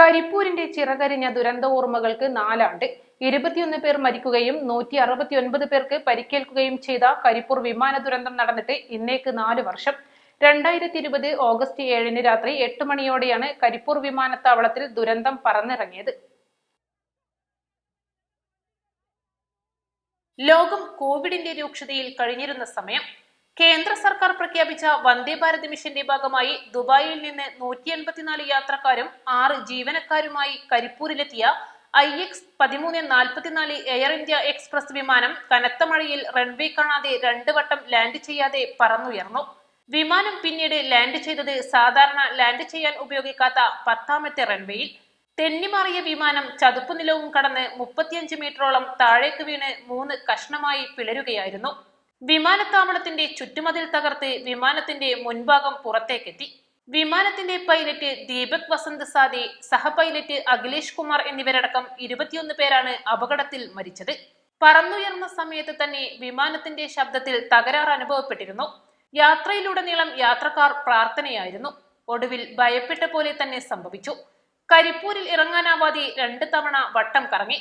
കരിപ്പൂരിന്റെ ചിറകരിഞ്ഞ ദുരന്ത ഓർമ്മകൾക്ക് 4 ആണ്ട്. 21 പേർ മരിക്കുകയും 169 പേർക്ക് പരിക്കേൽക്കുകയും ചെയ്ത കരിപ്പൂർ വിമാന ദുരന്തം നടന്നിട്ട് ഇന്നേക്ക് 4 വർഷം. 2020 ഓഗസ്റ്റ് 7 രാത്രി 8 മണിയോടെയാണ് കരിപ്പൂർ വിമാനത്താവളത്തിൽ ദുരന്തം പറന്നിറങ്ങിയത്. ലോകം കോവിഡിന്റെ രൂക്ഷതയിൽ കഴിഞ്ഞിരുന്ന സമയം കേന്ദ്ര സർക്കാർ പ്രഖ്യാപിച്ച വന്ദേ ഭാരത് മിഷന്റെ ഭാഗമായി ദുബായിൽ നിന്ന് 184 യാത്രക്കാരും 6 ജീവനക്കാരുമായി കരിപ്പൂരിലെത്തിയ IX-1344 എയർ ഇന്ത്യ എക്സ്പ്രസ് വിമാനം കനത്ത മഴയിൽ റൺവേ കാണാതെ 2 വട്ടം ലാൻഡ് ചെയ്യാതെ പറന്നുയർന്നു. വിമാനം പിന്നീട് ലാൻഡ് ചെയ്തത് സാധാരണ ലാൻഡ് ചെയ്യാൻ ഉപയോഗിക്കാത്ത 10ാമത്തെ റൺവേയിൽ. തെന്നിമാറിയ വിമാനം ചതുപ്പുനിലവും കടന്ന് 35 മീറ്ററോളം താഴേക്ക് വീണ് 3 കഷ്ണമായി പിളരുകയായിരുന്നു. വിമാനത്താവളത്തിന്റെ ചുറ്റുമതിൽ തകർത്ത് വിമാനത്തിന്റെ മുൻഭാഗം പുറത്തേക്കെത്തി. വിമാനത്തിന്റെ പൈലറ്റ് ദീപക് വസന്ത് സാദി, സഹ പൈലറ്റ് അഖിലേഷ് കുമാർ എന്നിവരടക്കം 21 പേരാണ് അപകടത്തിൽ മരിച്ചത്. പറന്നുയർന്ന സമയത്ത് തന്നെ വിമാനത്തിന്റെ ശബ്ദത്തിൽ തകരാർ അനുഭവപ്പെട്ടിരുന്നു. യാത്രയിലുടനീളം യാത്രക്കാർ പ്രാർത്ഥനയായിരുന്നു. ഒടുവിൽ ഭയപ്പെട്ട പോലെ തന്നെ സംഭവിച്ചു. കരിപ്പൂരിൽ ഇറങ്ങാനാവാതെ 2 തവണ വട്ടം കറങ്ങി.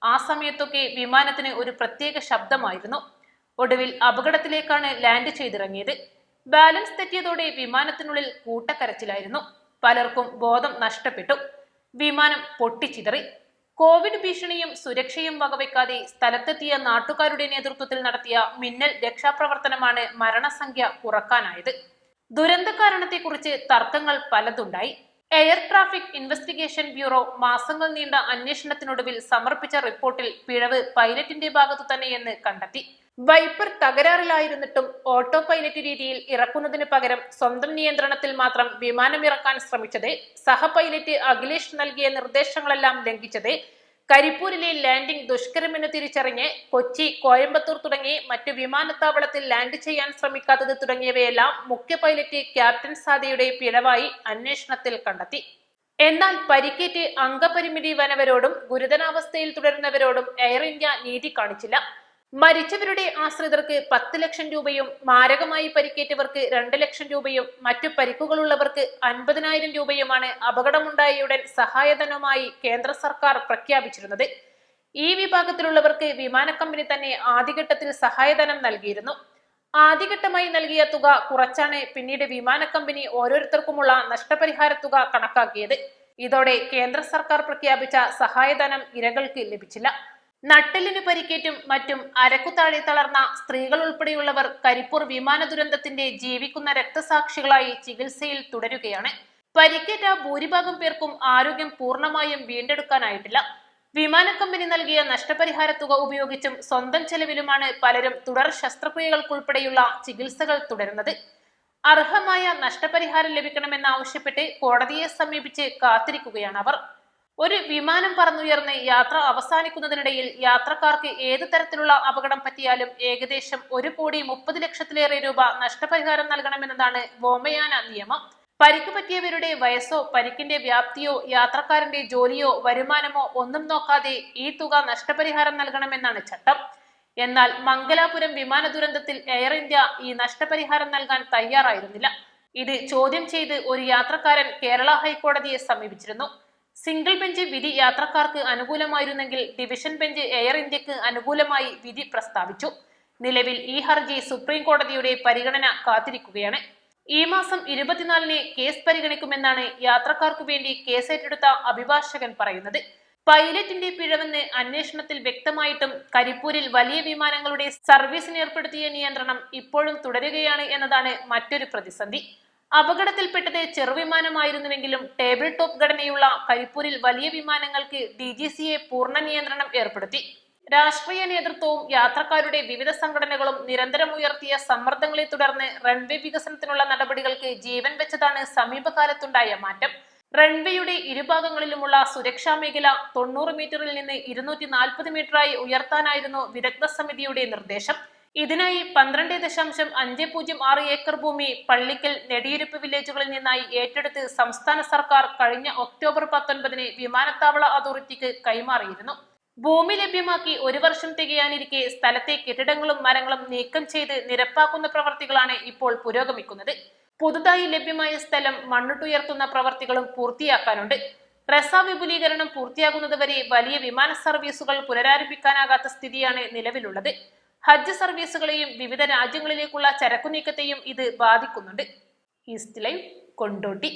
ആ സമയത്തൊക്കെ വിമാനത്തിന് ഒരു പ്രത്യേക ശബ്ദമായിരുന്നു. ഒടുവിൽ അപകടത്തിലേക്കാണ് ലാൻഡ് ചെയ്തിറങ്ങിയത്. ബാലൻസ് തെറ്റിയതോടെ വിമാനത്തിനുള്ളിൽ കൂട്ടക്കരച്ചിലായിരുന്നു. പലർക്കും ബോധം നഷ്ടപ്പെട്ടു. വിമാനം പൊട്ടിച്ചിതറി. കോവിഡ് ഭീഷണിയും സുരക്ഷയും വകവയ്ക്കാതെ സ്ഥലത്തെത്തിയ നാട്ടുകാരുടെ നേതൃത്വത്തിൽ നടത്തിയ മിന്നൽ രക്ഷാപ്രവർത്തനമാണ് മരണസംഖ്യ കുറക്കാനായത്. ദുരന്ത കാരണത്തെക്കുറിച്ച് തർക്കങ്ങൾ പലതുണ്ടായി. എയർ ട്രാഫിക് ഇൻവെസ്റ്റിഗേഷൻ ബ്യൂറോ മാസങ്ങൾ നീണ്ട അന്വേഷണത്തിനൊടുവിൽ സമർപ്പിച്ച റിപ്പോർട്ടിൽ പിഴവ് പൈലറ്റിന്റെ ഭാഗത്തു തന്നെയെന്ന് കണ്ടെത്തി. വൈപ്പർ തകരാറിലായിരുന്നിട്ടും ഓട്ടോ പൈലറ്റ് രീതിയിൽ ഇറക്കുന്നതിന് പകരം സ്വന്തം നിയന്ത്രണത്തിൽ മാത്രം വിമാനം ഇറക്കാൻ ശ്രമിച്ചത്, സഹ പൈലറ്റ് അഖിലേഷ് നൽകിയ നിർദ്ദേശങ്ങളെല്ലാം ലംഘിച്ചത്, കരിപ്പൂരിലെ ലാൻഡിംഗ് ദുഷ്കരമെന്ന് തിരിച്ചറിഞ്ഞ് കൊച്ചി, കോയമ്പത്തൂർ തുടങ്ങി മറ്റു വിമാനത്താവളത്തിൽ ലാൻഡ് ചെയ്യാൻ ശ്രമിക്കാത്തത് തുടങ്ങിയവയെല്ലാം മുഖ്യ പൈലറ്റ് ക്യാപ്റ്റൻ സാദിയുടെ പിഴവായി അന്വേഷണത്തിൽ കണ്ടെത്തി. എന്നാൽ പരിക്കേറ്റ് അംഗപരിമിതി വന്നവരോടും ഗുരുതരാവസ്ഥയിൽ തുടരുന്നവരോടും എയർ ഇന്ത്യ നീതി കാണിച്ചില്ല. മരിച്ചവരുടെ ആശ്രിതർക്ക് 10 ലക്ഷം രൂപയും മാരകമായി പരിക്കേറ്റവർക്ക് 2 ലക്ഷം രൂപയും മറ്റു പരിക്കുകളുള്ളവർക്ക് 50,000 രൂപയുമാണ് അപകടമുണ്ടായയുടൻ സഹായധനവുമായി കേന്ദ്ര സർക്കാർ പ്രഖ്യാപിച്ചിരുന്നത്. ഈ വിഭാഗത്തിലുള്ളവർക്ക് വിമാന കമ്പനി തന്നെ ആദ്യഘട്ടത്തിൽ സഹായധനം നൽകിയിരുന്നു. ആദ്യഘട്ടമായി നൽകിയ തുക കുറച്ചാണ് പിന്നീട് വിമാന കമ്പനി ഓരോരുത്തർക്കുമുള്ള നഷ്ടപരിഹാര തുക കണക്കാക്കിയത്. ഇതോടെ കേന്ദ്ര സർക്കാർ പ്രഖ്യാപിച്ച സഹായധനം ഇരകൾക്ക് ലഭിച്ചില്ല. നട്ടെല്ലിന് പരിക്കേറ്റും മറ്റും അരക്കുതാഴെ തളർന്ന സ്ത്രീകൾ ഉൾപ്പെടെയുള്ളവർ കരിപ്പൂർ വിമാന ദുരന്തത്തിന്റെ ജീവിക്കുന്ന രക്തസാക്ഷികളായി ചികിത്സയിൽ തുടരുകയാണ്. പരിക്കേറ്റ ഭൂരിഭാഗം പേർക്കും ആരോഗ്യം പൂർണ്ണമായും വീണ്ടെടുക്കാനായിട്ടില്ല. വിമാന കമ്പനി നൽകിയ നഷ്ടപരിഹാര തുക ഉപയോഗിച്ചും സ്വന്തം ചെലവിലുമാണ് പലരും തുടർ ശസ്ത്രക്രിയകൾക്കുൾപ്പെടെയുള്ള ചികിത്സകൾ തുടരുന്നത്. അർഹമായ നഷ്ടപരിഹാരം ലഭിക്കണമെന്നാവശ്യപ്പെട്ട് കോടതിയെ സമീപിച്ച് കാത്തിരിക്കുകയാണ് അവർ. ഒരു വിമാനം പറന്നുയർന്ന് യാത്ര അവസാനിക്കുന്നതിനിടയിൽ യാത്രക്കാർക്ക് ഏത് തരത്തിലുള്ള അപകടം പറ്റിയാലും ഏകദേശം 1,30 ലക്ഷത്തിലേറെ രൂപ നഷ്ടപരിഹാരം നൽകണമെന്നതാണ് വ്യോമയാന നിയമം. പരിക്ക് പറ്റിയവരുടെ വയസ്സോ പരിക്കിന്റെ വ്യാപ്തിയോ യാത്രക്കാരന്റെ ജോലിയോ വരുമാനമോ ഒന്നും നോക്കാതെ ഈ തുക നഷ്ടപരിഹാരം നൽകണമെന്നാണ് ചട്ടം. എന്നാൽ മംഗലാപുരം വിമാന ദുരന്തത്തിൽ എയർ ഇന്ത്യ ഈ നഷ്ടപരിഹാരം നൽകാൻ തയ്യാറായിരുന്നില്ല. ഇത് ചോദ്യം ചെയ്ത് ഒരു യാത്രക്കാരൻ കേരള ഹൈക്കോടതിയെ സമീപിച്ചിരുന്നു. സിംഗിൾ ബെഞ്ച് വിധി യാത്രക്കാർക്ക് അനുകൂലമായിരുന്നെങ്കിൽ ഡിവിഷൻ ബെഞ്ച് എയർ ഇന്ത്യക്ക് അനുകൂലമായി വിധി പ്രസ്താവിച്ചു. നിലവിൽ ഈ ഹർജി സുപ്രീം കോടതിയുടെ പരിഗണന കാത്തിരിക്കുകയാണ്. ഈ മാസം 24-ന് കേസ് പരിഗണിക്കുമെന്നാണ് യാത്രക്കാർക്കു വേണ്ടി കേസേറ്റെടുത്ത അഭിഭാഷകൻ പറയുന്നത്. പൈലറ്റിന്റെ പിഴവെന്ന് അന്വേഷണത്തിൽ വ്യക്തമായിട്ടും കരിപ്പൂരിൽ വലിയ വിമാനങ്ങളുടെ സർവീസിന് ഏർപ്പെടുത്തിയ നിയന്ത്രണം ഇപ്പോഴും തുടരുകയാണ് എന്നതാണ് മറ്റൊരു പ്രതിസന്ധി. അപകടത്തിൽപ്പെട്ടത് ചെറുവിമാനമായിരുന്നുവെങ്കിലും ടേബിൾ ടോപ്പ് ഘടനയുള്ള കരിപ്പൂരിൽ വലിയ വിമാനങ്ങൾക്ക് DGCA പൂർണ്ണ നിയന്ത്രണം ഏർപ്പെടുത്തി. രാഷ്ട്രീയ നേതൃത്വവും യാത്രക്കാരുടെ വിവിധ സംഘടനകളും നിരന്തരം ഉയർത്തിയ സമ്മർദ്ദങ്ങളെ തുടർന്ന് റൺവേ വികസനത്തിനുള്ള നടപടികൾക്ക് ജീവൻ വെച്ചതാണ് സമീപകാലത്തുണ്ടായ മാറ്റം. റൺവേയുടെ ഇരുഭാഗങ്ങളിലുമുള്ള സുരക്ഷാ മേഖല 90 മീറ്ററിൽ നിന്ന് 240 മീറ്ററായി ഉയർത്താനായിരുന്നു വിദഗ്ധ സമിതിയുടെ നിർദ്ദേശം. ഇതിനായി 12.506 ഏക്കർ ഭൂമി പള്ളിക്കൽ, നെടിയിരുപ്പ് വില്ലേജുകളിൽ നിന്നായി ഏറ്റെടുത്ത് സംസ്ഥാന സർക്കാർ കഴിഞ്ഞ ഒക്ടോബർ 19-ന് വിമാനത്താവള അതോറിറ്റിക്ക് കൈമാറിയിരുന്നു. ഭൂമി ലഭ്യമാക്കി 1 വർഷം തികയാനിരിക്കെ സ്ഥലത്തെ കെട്ടിടങ്ങളും മരങ്ങളും നീക്കം ചെയ്ത് നിരപ്പാക്കുന്ന പ്രവർത്തികളാണ് ഇപ്പോൾ പുരോഗമിക്കുന്നത്. പുതുതായി ലഭ്യമായ സ്ഥലം മണ്ണിട്ടുയർത്തുന്ന പ്രവർത്തികളും പൂർത്തിയാക്കാനുണ്ട്. റസ വിപുലീകരണം പൂർത്തിയാകുന്നതുവരെ വലിയ വിമാന സർവീസുകൾ പുനരാരംഭിക്കാനാകാത്ത സ്ഥിതിയാണ് നിലവിലുള്ളത്. ഹജ്ജ് സർവീസുകളെയും വിവിധ രാജ്യങ്ങളിലേക്കുള്ള ചരക്കു നീക്കത്തെയും ഇത് ബാധിക്കുന്നുണ്ട്. East live, Kondotty.